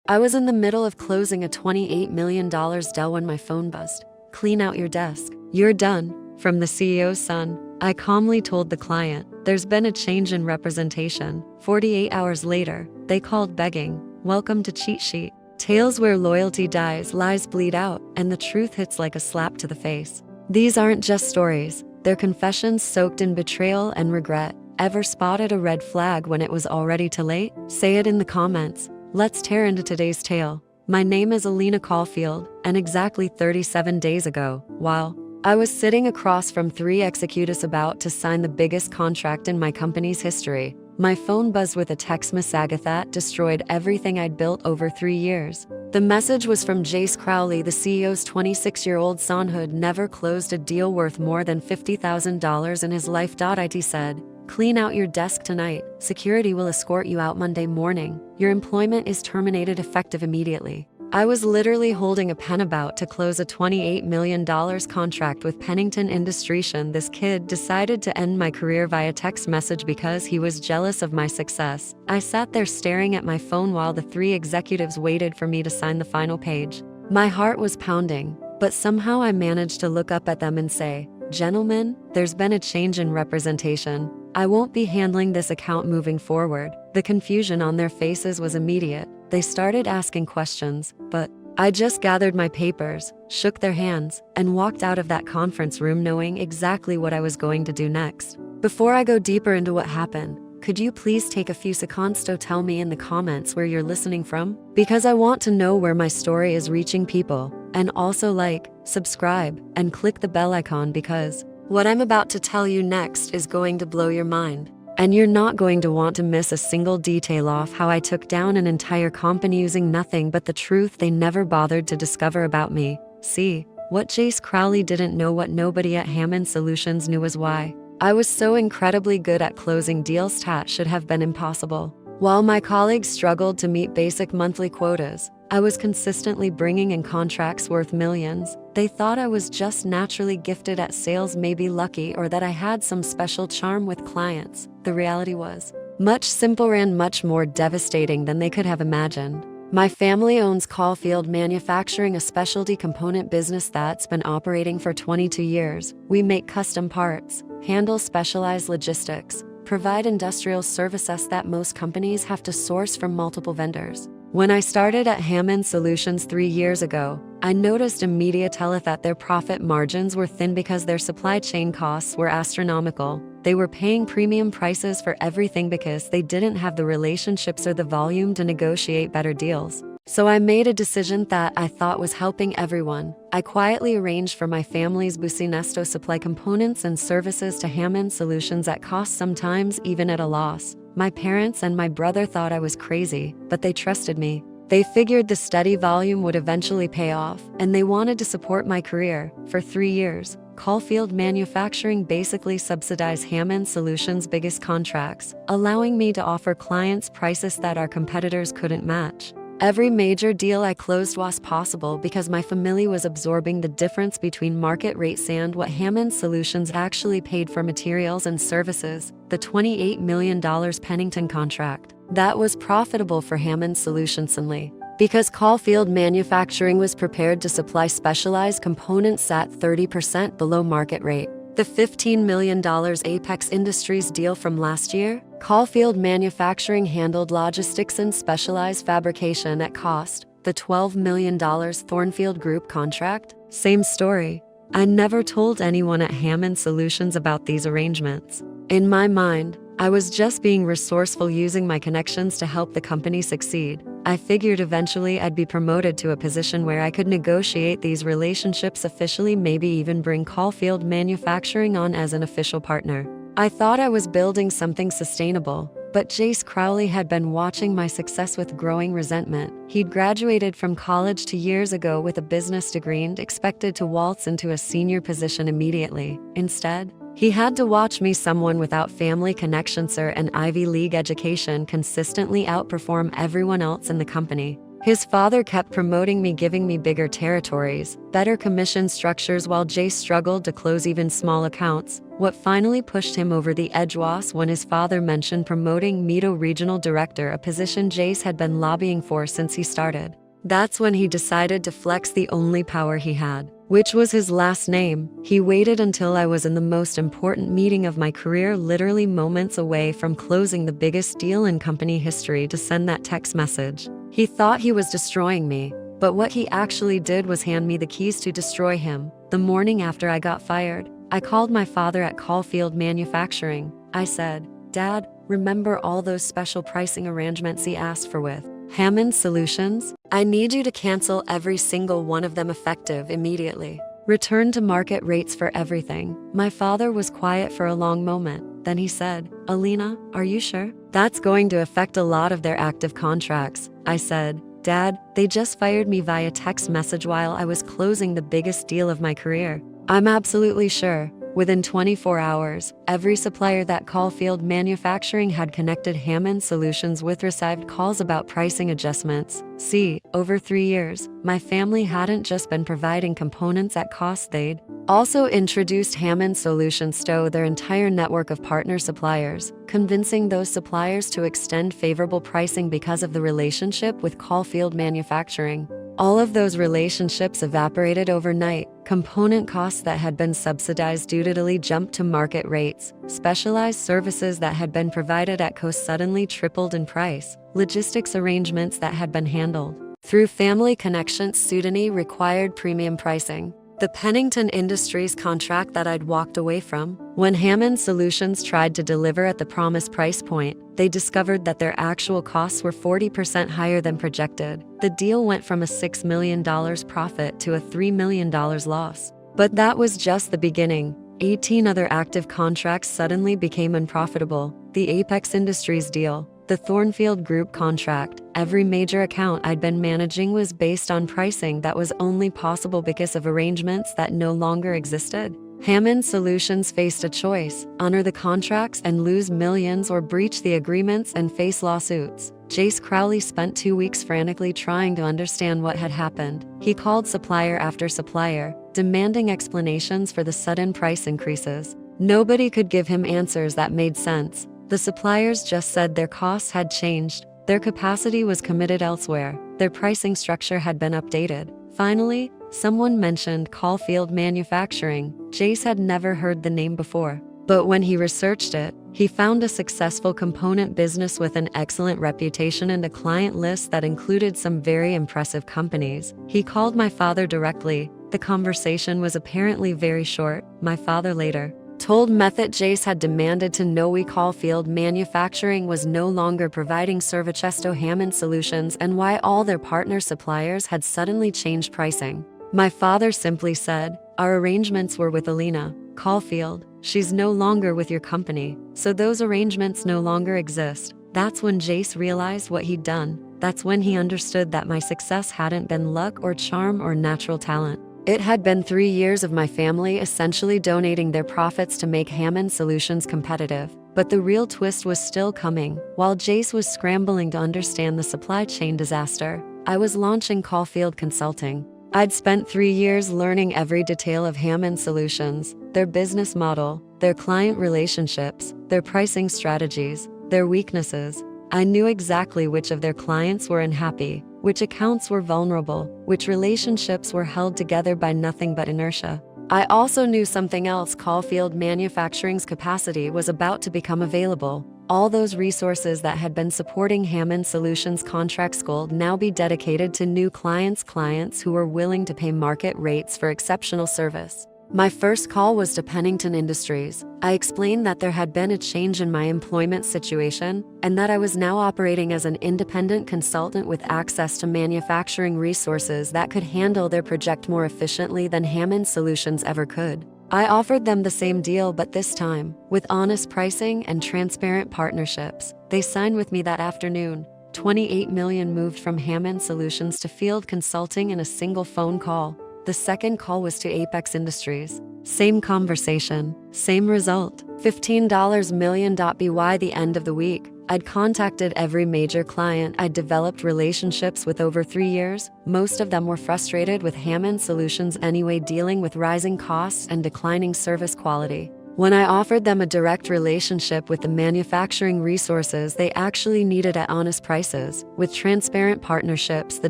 I was in the middle of closing a $28 million deal when my phone buzzed. "Clean out your desk. You're done," from the CEO's son. I calmly told the client, "There's been a change in representation." 48 hours later, they called begging, "Welcome to Cheat Sheet." Tales where loyalty dies, lies bleed out, and the truth hits like a slap to the face. These aren't just stories, they're confessions soaked in betrayal and regret. Ever spotted a red flag when it was already too late? Say it in the comments. Let's tear into today's tale. My name is Alina Caulfield, and exactly 37 days ago, while I was sitting across from 3 executives about to sign the biggest contract in my company's history, my phone buzzed with a text message that destroyed everything I'd built over 3 years. The message was from Jace Crowley, the CEO's 26-year-old son who'd never closed a deal worth more than $50,000 in his life. It said, "Clean out your desk tonight. Security will escort you out Monday morning. Your employment is terminated effective immediately." I was literally holding a pen about to close a $28 million contract with Pennington Industries. This kid decided to end my career via text message because he was jealous of my success. I sat there staring at my phone while the 3 executives waited for me to sign the final page. My heart was pounding, but somehow I managed to look up at them and say, "Gentlemen, there's been a change in representation. I won't be handling this account moving forward." The confusion on their faces was immediate. They started asking questions, but I just gathered my papers, shook their hands, and walked out of that conference room knowing exactly what I was going to do next. Before I go deeper into what happened, could you please take a few seconds to tell me in the comments where you're listening from? Because I want to know where my story is reaching people. And also like, subscribe, and click the bell icon because what I'm about to tell you next is going to blow your mind. And you're not going to want to miss a single detail of how I took down an entire company using nothing but the truth they never bothered to discover about me. See, what Jace Crowley didn't know, what nobody at Hammond Solutions knew, was why I was so incredibly good at closing deals that should have been impossible. While my colleagues struggled to meet basic monthly quotas, I was consistently bringing in contracts worth millions. They thought I was just naturally gifted at sales, maybe lucky, or that I had some special charm with clients. The reality was much simpler and much more devastating than they could have imagined. My family owns Caulfield Manufacturing, a specialty component business that's been operating for 22 years. We make custom parts, handle specialized logistics, provide industrial services that most companies have to source from multiple vendors. When I started at Hammond Solutions 3 years ago, I noticed immediately that their profit margins were thin because their supply chain costs were astronomical. They were paying premium prices for everything because they didn't have the relationships or the volume to negotiate better deals. So I made a decision that I thought was helping everyone. I quietly arranged for my family's business to supply components and services to Hammond Solutions at cost, sometimes even at a loss. My parents and my brother thought I was crazy, but they trusted me. They figured the steady volume would eventually pay off, and they wanted to support my career. For 3 years, Caulfield Manufacturing basically subsidized Hammond Solutions' biggest contracts, allowing me to offer clients prices that our competitors couldn't match. Every major deal I closed was possible because my family was absorbing the difference between market rates and what Hammond Solutions actually paid for materials and services. The $28 million Pennington contract, that was profitable for Hammond Solutions only because Caulfield Manufacturing was prepared to supply specialized components at 30% below market rate. The $15 million Apex Industries deal from last year, Caulfield Manufacturing handled logistics and specialized fabrication at cost. The $12 million Thornfield Group contract, same story. I never told anyone at Hammond Solutions about these arrangements. In my mind, I was just being resourceful, using my connections to help the company succeed. I figured eventually I'd be promoted to a position where I could negotiate these relationships officially, maybe even bring Caulfield Manufacturing on as an official partner. I thought I was building something sustainable, but Jace Crowley had been watching my success with growing resentment. He'd graduated from college 2 years ago with a business degree and expected to waltz into a senior position immediately. Instead, he had to watch me, someone without family connections or an Ivy League education, consistently outperform everyone else in the company. His father kept promoting me, giving me bigger territories, better commission structures, while Jace struggled to close even small accounts. What finally pushed him over the edge was when his father mentioned promoting me to regional director, a position Jace had been lobbying for since he started. That's when he decided to flex the only power he had, which was his last name. He waited until I was in the most important meeting of my career, literally moments away from closing the biggest deal in company history, to send that text message. He thought he was destroying me, but what he actually did was hand me the keys to destroy him. The morning after I got fired, I called my father at Caulfield Manufacturing. I said, "Dad, remember all those special pricing arrangements he asked for with Hammond Solutions? I need you to cancel every single one of them effective immediately. Return to market rates for everything." My father was quiet for a long moment. Then he said, "Alina, are you sure? That's going to affect a lot of their active contracts." I said, "Dad, they just fired me via text message while I was closing the biggest deal of my career. I'm absolutely sure." Within 24 hours, every supplier that Caulfield Manufacturing had connected Hammond Solutions with received calls about pricing adjustments. See, over 3 years, my family hadn't just been providing components at cost, they'd also introduced Hammond Solutions to their entire network of partner suppliers, convincing those suppliers to extend favorable pricing because of the relationship with Caulfield Manufacturing. All of those relationships evaporated overnight. Component costs that had been subsidized dutifully jumped to market rates. Specialized services that had been provided at cost suddenly tripled in price. Logistics arrangements that had been handled through family connections suddenly required premium pricing. The Pennington Industries contract that I'd walked away from, when Hammond Solutions tried to deliver at the promised price point, they discovered that their actual costs were 40% higher than projected. The deal went from a $6 million profit to a $3 million loss. But that was just the beginning. 18 other active contracts suddenly became unprofitable. The Apex Industries deal, the Thornfield Group contract, every major account I'd been managing was based on pricing that was only possible because of arrangements that no longer existed. Hammond Solutions faced a choice: honor the contracts and lose millions, or breach the agreements and face lawsuits. Jace Crowley spent 2 weeks frantically trying to understand what had happened. He called supplier after supplier, demanding explanations for the sudden price increases. Nobody could give him answers that made sense. The suppliers just said their costs had changed, their capacity was committed elsewhere, their pricing structure had been updated. Finally, someone mentioned Caulfield Manufacturing. Jace had never heard the name before. But when he researched it, he found a successful component business with an excellent reputation and a client list that included some very impressive companies. He called my father directly. The conversation was apparently very short. My father later told me that Jace had demanded to know why Caulfield Manufacturing was no longer providing services to Hammond Solutions and why all their partner suppliers had suddenly changed pricing. My father simply said, "Our arrangements were with Alina Caulfield. She's no longer with your company, so those arrangements no longer exist." That's when Jace realized what he'd done. That's when he understood that my success hadn't been luck or charm or natural talent. It had been 3 years of my family essentially donating their profits to make Hammond Solutions competitive. But the real twist was still coming. While Jace was scrambling to understand the supply chain disaster, I was launching Caulfield Consulting. I'd spent 3 years learning every detail of Hammond Solutions, their business model, their client relationships, their pricing strategies, their weaknesses. I knew exactly which of their clients were unhappy, which accounts were vulnerable, which relationships were held together by nothing but inertia. I also knew something else: Caulfield Manufacturing's capacity was about to become available. All those resources that had been supporting Hammond Solutions contracts would now be dedicated to new clients who were willing to pay market rates for exceptional service. My first call was to Pennington Industries. I explained that there had been a change in my employment situation and that I was now operating as an independent consultant with access to manufacturing resources that could handle their project more efficiently than Hammond Solutions ever could. I offered them the same deal, but this time, with honest pricing and transparent partnerships. They signed with me that afternoon. $28 million moved from Hammond Solutions to Field Consulting in a single phone call. The second call was to Apex Industries. Same conversation, same result. $15 million. By the end of the week, I'd contacted every major client I'd developed relationships with over 3 years. Most of them were frustrated with Hammond Solutions anyway, dealing with rising costs and declining service quality. When I offered them a direct relationship with the manufacturing resources they actually needed at honest prices, with transparent partnerships, the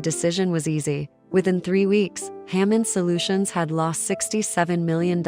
decision was easy. Within 3 weeks, Hammond Solutions had lost $67 million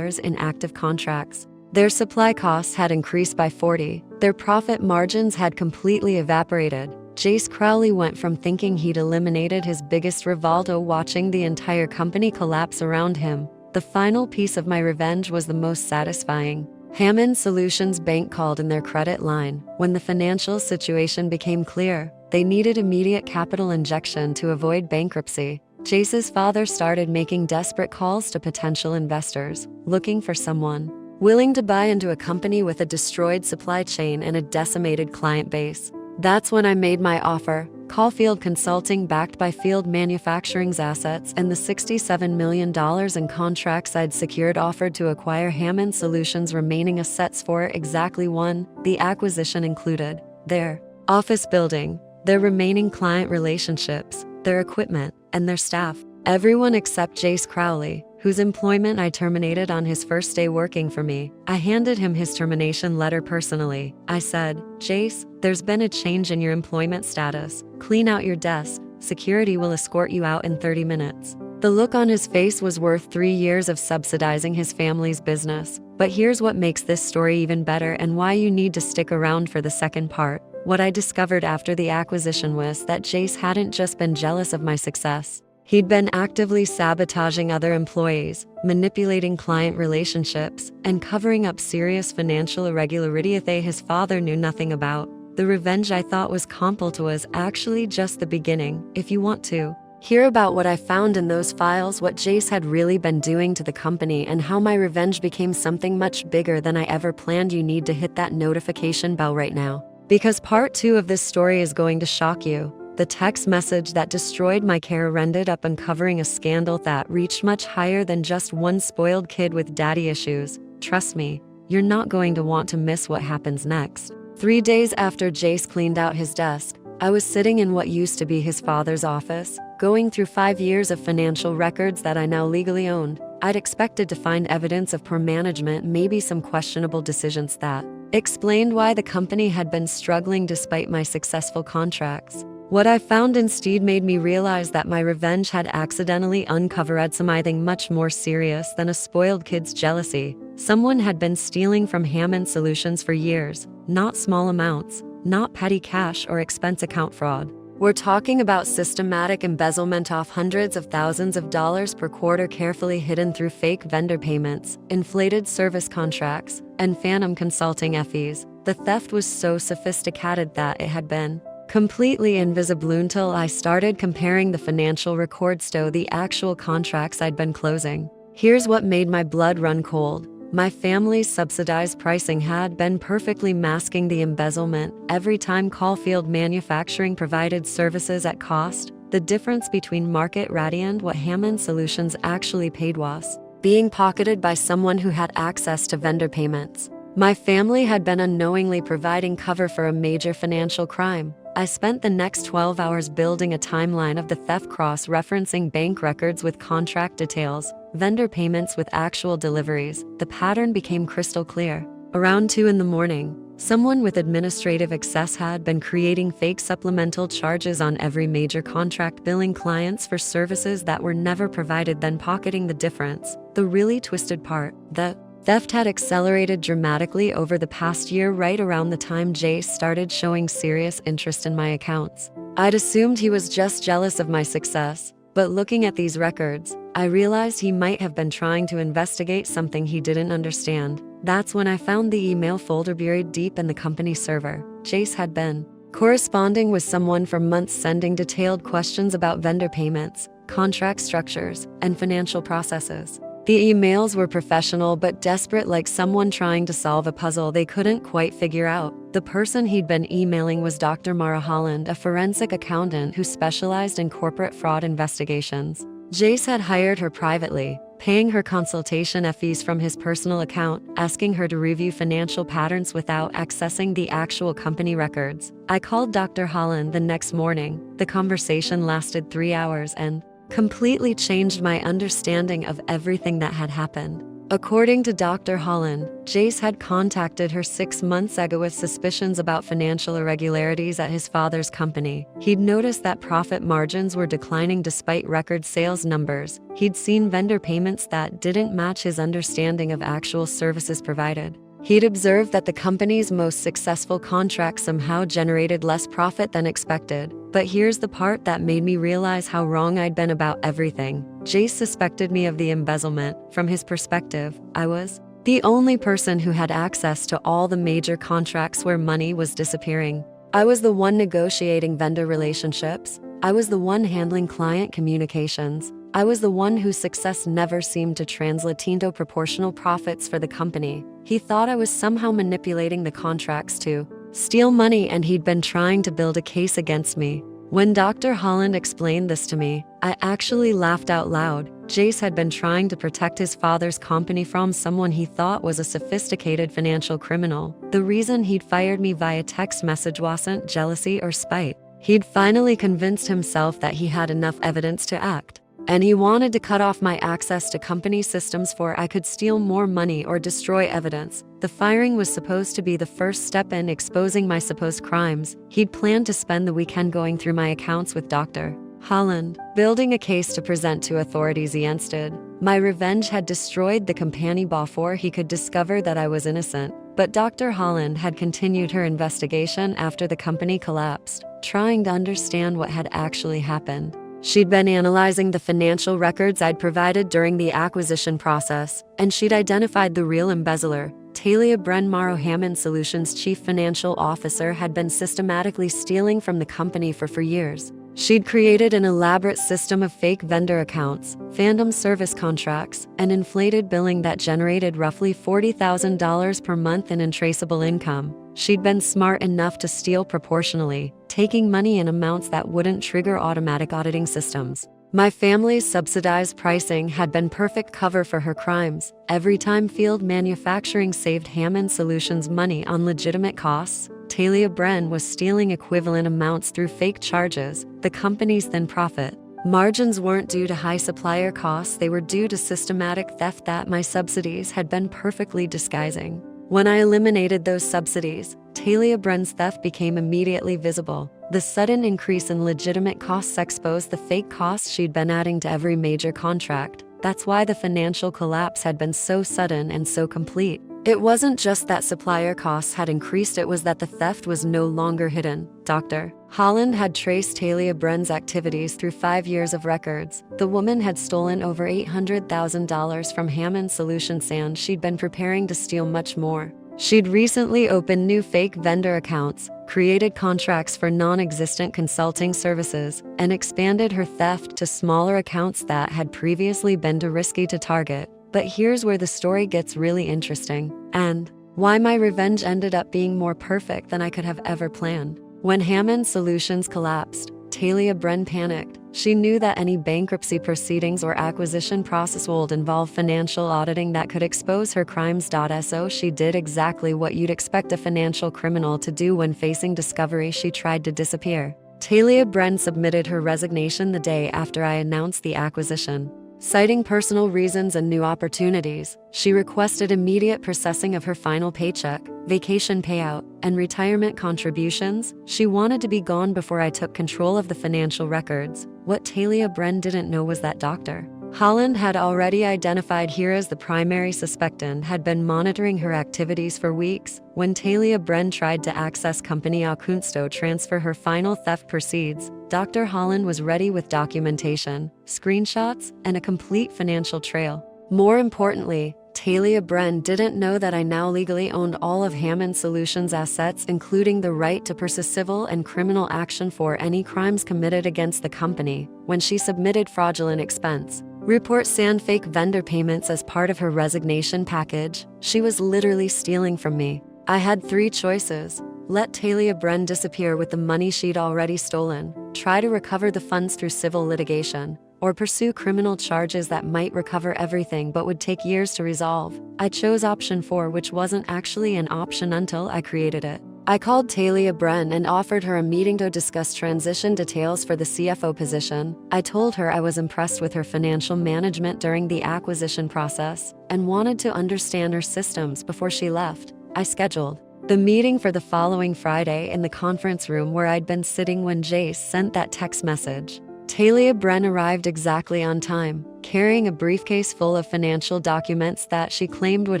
in active contracts. Their supply costs had increased by 40. Their profit margins had completely evaporated. Jace Crowley went from thinking he'd eliminated his biggest rival to watching the entire company collapse around him. The final piece of my revenge was the most satisfying. Hammond Solutions Bank called in their credit line. When the financial situation became clear, they needed immediate capital injection to avoid bankruptcy. Jace's father started making desperate calls to potential investors, looking for someone willing to buy into a company with a destroyed supply chain and a decimated client base. That's when I made my offer. Caulfield Consulting, backed by Field Manufacturing's assets and the $67 million in contracts I'd secured, offered to acquire Hammond Solutions' remaining assets for exactly one. The acquisition included their office building, their remaining client relationships, their equipment, and their staff. Everyone except Jace Crowley, whose employment I terminated on his first day working for me. I handed him his termination letter personally. I said, "Jace, there's been a change in your employment status. Clean out your desk. Security will escort you out in 30 minutes." The look on his face was worth 3 years of subsidizing his family's business. But here's what makes this story even better and why you need to stick around for the second part. What I discovered after the acquisition was that Jace hadn't just been jealous of my success. He'd been actively sabotaging other employees, manipulating client relationships, and covering up serious financial irregularities his father knew nothing about. The revenge I thought was completed was actually just the beginning. If you want to hear about what I found in those files, what Jace had really been doing to the company, and how my revenge became something much bigger than I ever planned, you need to hit that notification bell right now. Because part 2 of this story is going to shock you. The text message that destroyed my career ended up uncovering a scandal that reached much higher than just one spoiled kid with daddy issues. Trust me, you're not going to want to miss what happens next. 3 days after Jace cleaned out his desk, I was sitting in what used to be his father's office, going through 5 years of financial records that I now legally owned. I'd expected to find evidence of poor management, maybe some questionable decisions that explained why the company had been struggling despite my successful contracts. What I found instead made me realize that my revenge had accidentally uncovered something much more serious than a spoiled kid's jealousy. Someone had been stealing from Hammond Solutions for years, not small amounts, not petty cash or expense account fraud. We're talking about systematic embezzlement of hundreds of thousands of dollars per quarter, carefully hidden through fake vendor payments, inflated service contracts, and phantom consulting fees. The theft was so sophisticated that it had been completely invisible until I started comparing the financial records to the actual contracts I'd been closing. Here's what made my blood run cold. My family's subsidized pricing had been perfectly masking the embezzlement. Every time Caulfield Manufacturing provided services at cost, the difference between market rate and what Hammond Solutions actually paid was being pocketed by someone who had access to vendor payments. My family had been unknowingly providing cover for a major financial crime. I spent the next 12 hours building a timeline of the theft, cross-referencing bank records with contract details, vendor payments with actual deliveries. The pattern became crystal clear. Around 2 in the morning, someone with administrative access had been creating fake supplemental charges on every major contract, billing clients for services that were never provided, then pocketing the difference. The really twisted part, the theft had accelerated dramatically over the past year, right around the time Jace started showing serious interest in my accounts. I'd assumed he was just jealous of my success, but looking at these records, I realized he might have been trying to investigate something he didn't understand. That's when I found the email folder buried deep in the company server. Jace had been corresponding with someone for months, sending detailed questions about vendor payments, contract structures, and financial processes. The emails were professional but desperate, like someone trying to solve a puzzle they couldn't quite figure out. The person he'd been emailing was Dr. Mara Holland, a forensic accountant who specialized in corporate fraud investigations. Jace had hired her privately, paying her consultation fees from his personal account, asking her to review financial patterns without accessing the actual company records. I called Dr. Holland the next morning. The conversation lasted 3 hours and completely changed my understanding of everything that had happened. According to Dr. Holland, Jace had contacted her 6 months ago with suspicions about financial irregularities at his father's company. He'd noticed that profit margins were declining despite record sales numbers. He'd seen vendor payments that didn't match his understanding of actual services provided. He'd observed that the company's most successful contracts somehow generated less profit than expected. But here's the part that made me realize how wrong I'd been about everything. Jace suspected me of the embezzlement. From his perspective, I was the only person who had access to all the major contracts where money was disappearing. I was the one negotiating vendor relationships. I was the one handling client communications. I was the one whose success never seemed to translate into proportional profits for the company. He thought I was somehow manipulating the contracts to steal money, and he'd been trying to build a case against me. When Dr. Holland explained this to me, I actually laughed out loud. Jace had been trying to protect his father's company from someone he thought was a sophisticated financial criminal. The reason he'd fired me via text message wasn't jealousy or spite. He'd finally convinced himself that he had enough evidence to act. And he wanted to cut off my access to company systems for I could steal more money or destroy evidence. The firing was supposed to be the first step in exposing my supposed crimes. He'd planned to spend the weekend going through my accounts with Dr. Holland, building a case to present to authorities against it. My revenge had destroyed the company before he could discover that I was innocent. But Dr. Holland had continued her investigation after the company collapsed, trying to understand what had actually happened. She'd been analyzing the financial records I'd provided during the acquisition process, and she'd identified the real embezzler. Talia Bren Hammond Solutions' chief financial officer had been systematically stealing from the company for years. She'd created an elaborate system of fake vendor accounts, phantom service contracts, and inflated billing that generated roughly $40,000 per month in untraceable income. She'd been smart enough to steal proportionally, taking money in amounts that wouldn't trigger automatic auditing systems. My family's subsidized pricing had been perfect cover for her crimes. Every time field manufacturing saved Hammond Solutions money on legitimate costs, Talia Bren was stealing equivalent amounts through fake charges, the company's thin profit. Margins weren't due to high supplier costs, they were due to systematic theft that my subsidies had been perfectly disguising. When I eliminated those subsidies, Talia Bren's theft became immediately visible. The sudden increase in legitimate costs exposed the fake costs she'd been adding to every major contract. That's why the financial collapse had been so sudden and so complete. It wasn't just that supplier costs had increased, it was that the theft was no longer hidden. Dr. Holland had traced Talia Bren's activities through 5 years of records. The woman had stolen over $800,000 from Hammond Solutions, and she'd been preparing to steal much more. She'd recently opened new fake vendor accounts, created contracts for non-existent consulting services, and expanded her theft to smaller accounts that had previously been too risky to target. But here's where the story gets really interesting, and why my revenge ended up being more perfect than I could have ever planned. When Hammond Solutions collapsed, Talia Bren panicked. She knew that any bankruptcy proceedings or acquisition process would involve financial auditing that could expose her crimes. So she did exactly what you'd expect a financial criminal to do when facing discovery. She tried to disappear. Talia Bren submitted her resignation the day after I announced the acquisition. Citing personal reasons and new opportunities, she requested immediate processing of her final paycheck, vacation payout, and retirement contributions. She wanted to be gone before I took control of the financial records. What Talia Bren didn't know was that Dr. Holland had already identified her as the primary suspect and had been monitoring her activities for weeks. When Talia Bren tried to access company accounts to transfer her final theft proceeds, Dr. Holland was ready with documentation, screenshots, and a complete financial trail. More importantly, Talia Bren didn't know that I now legally owned all of Hammond Solutions' assets, including the right to pursue civil and criminal action for any crimes committed against the company. When she submitted fraudulent expense reports and fake vendor payments as part of her resignation package, she was literally stealing from me. I had 3 choices. Let Talia Bren disappear with the money she'd already stolen, try to recover the funds through civil litigation, or pursue criminal charges that might recover everything but would take years to resolve. I chose option 4, which wasn't actually an option until I created it. I called Talia Bren and offered her a meeting to discuss transition details for the CFO position. I told her I was impressed with her financial management during the acquisition process and wanted to understand her systems before she left. I scheduled the meeting for the following Friday in the conference room where I'd been sitting when Jace sent that text message. Talia Bren arrived exactly on time, carrying a briefcase full of financial documents that she claimed would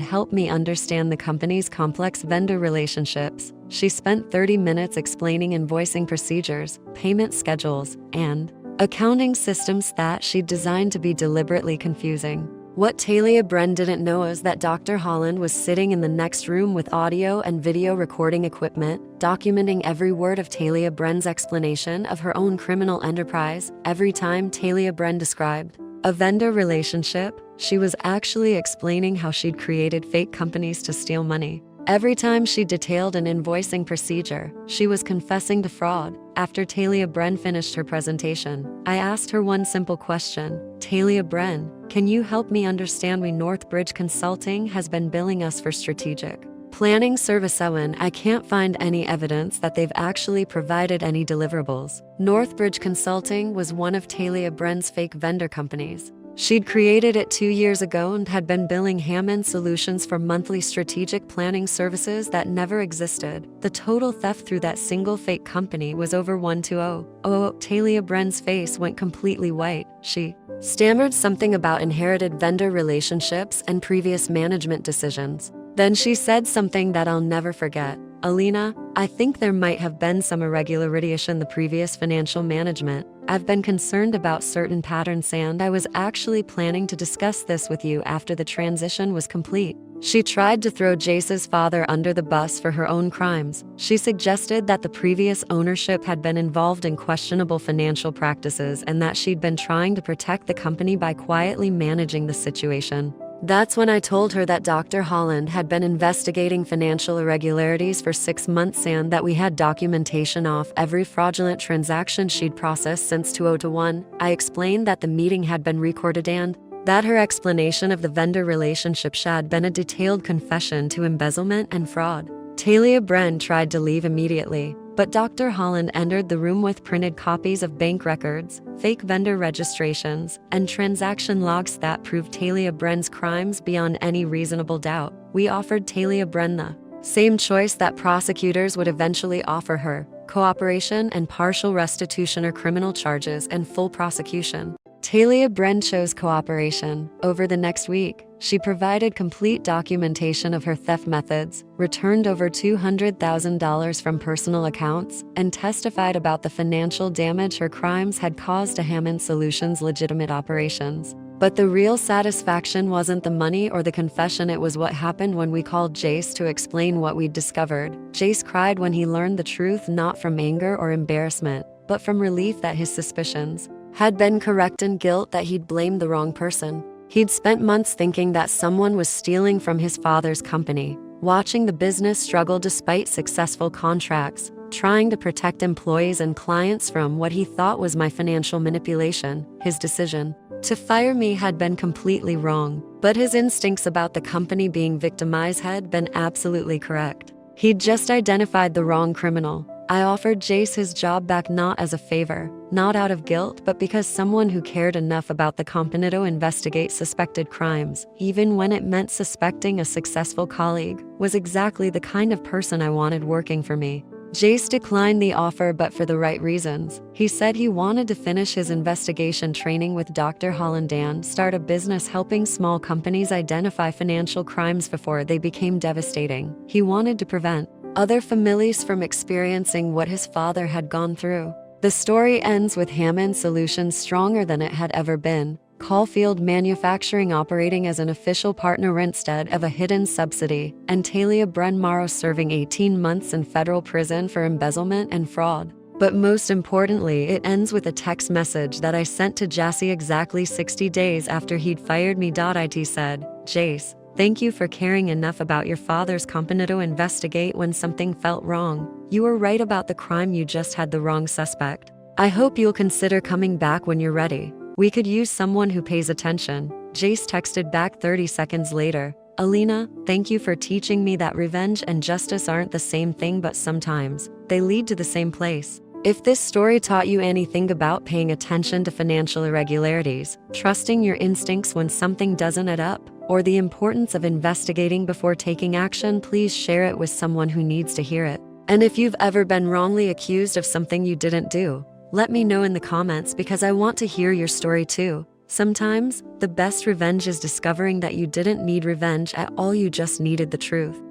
help me understand the company's complex vendor relationships. She spent 30 minutes explaining invoicing procedures, payment schedules, and accounting systems that she'd designed to be deliberately confusing. What Talia Bren didn't know is that Dr. Holland was sitting in the next room with audio and video recording equipment, documenting every word of Talia Bren's explanation of her own criminal enterprise. Every time Talia Bren described a vendor relationship, she was actually explaining how she'd created fake companies to steal money. Every time she detailed an invoicing procedure, she was confessing to fraud. After Talia Bren finished her presentation, I asked her one simple question. Talia Bren, can you help me understand why Northbridge Consulting has been billing us for strategic planning service when I can't find any evidence that they've actually provided any deliverables? Northbridge Consulting was one of Talia Bren's fake vendor companies. She'd created it 2 years ago and had been billing Hammond Solutions for monthly strategic planning services that never existed. The total theft through that single fake company was over 120. Oh, Talia Bren's face went completely white. She stammered something about inherited vendor relationships and previous management decisions. Then she said something that I'll never forget. Alina, I think there might have been some irregularity in the previous financial management. I've been concerned about certain patterns and I was actually planning to discuss this with you after the transition was complete. She tried to throw Jace's father under the bus for her own crimes. She suggested that the previous ownership had been involved in questionable financial practices and that she'd been trying to protect the company by quietly managing the situation. That's when I told her that Dr. Holland had been investigating financial irregularities for 6 months and that we had documentation off every fraudulent transaction she'd processed since 2021. I explained that the meeting had been recorded and that her explanation of the vendor relationship had been a detailed confession to embezzlement and fraud. Talia Bren tried to leave immediately, but Dr. Holland entered the room with printed copies of bank records, fake vendor registrations, and transaction logs that proved Talia Bren's crimes beyond any reasonable doubt. We offered Talia Bren the same choice that prosecutors would eventually offer her: cooperation and partial restitution or criminal charges and full prosecution. Talia Bren chose cooperation. Over the next week, she provided complete documentation of her theft methods, returned over $200,000 from personal accounts, and testified about the financial damage her crimes had caused to Hammond Solutions' legitimate operations. But the real satisfaction wasn't the money or the confession, it was what happened when we called Jace to explain what we'd discovered. Jace cried when he learned the truth, not from anger or embarrassment, but from relief that his suspicions had been correct and guilt that he'd blamed the wrong person. He'd spent months thinking that someone was stealing from his father's company, watching the business struggle despite successful contracts, trying to protect employees and clients from what he thought was my financial manipulation. His decision to fire me had been completely wrong, but his instincts about the company being victimized had been absolutely correct. He'd just identified the wrong criminal. I offered Jace his job back, not as a favor, not out of guilt, but because someone who cared enough about the company to investigate suspected crimes, even when it meant suspecting a successful colleague, was exactly the kind of person I wanted working for me. Jace declined the offer, but for the right reasons. He said he wanted to finish his investigation training with Dr. Holland and start a business helping small companies identify financial crimes before they became devastating. He wanted to prevent other families from experiencing what his father had gone through. The story ends with Hammond Solutions stronger than it had ever been. Caulfield Manufacturing operating as an official partner instead of a hidden subsidy, and Talia Bren Morrow serving 18 months in federal prison for embezzlement and fraud. But most importantly, it ends with a text message that I sent to Jassy exactly 60 days after he'd fired me. It said, "Jace, thank you for caring enough about your father's company to investigate when something felt wrong. You were right about the crime, you just had the wrong suspect. I hope you'll consider coming back when you're ready. We could use someone who pays attention. Jace texted back 30 seconds later. Alina, thank you for teaching me that revenge and justice aren't the same thing, but sometimes they lead to the same place. If this story taught you anything about paying attention to financial irregularities, trusting your instincts when something doesn't add up, or the importance of investigating before taking action, please share it with someone who needs to hear it. And if you've ever been wrongly accused of something you didn't do, let me know in the comments because I want to hear your story too. Sometimes, the best revenge is discovering that you didn't need revenge at all, you just needed the truth.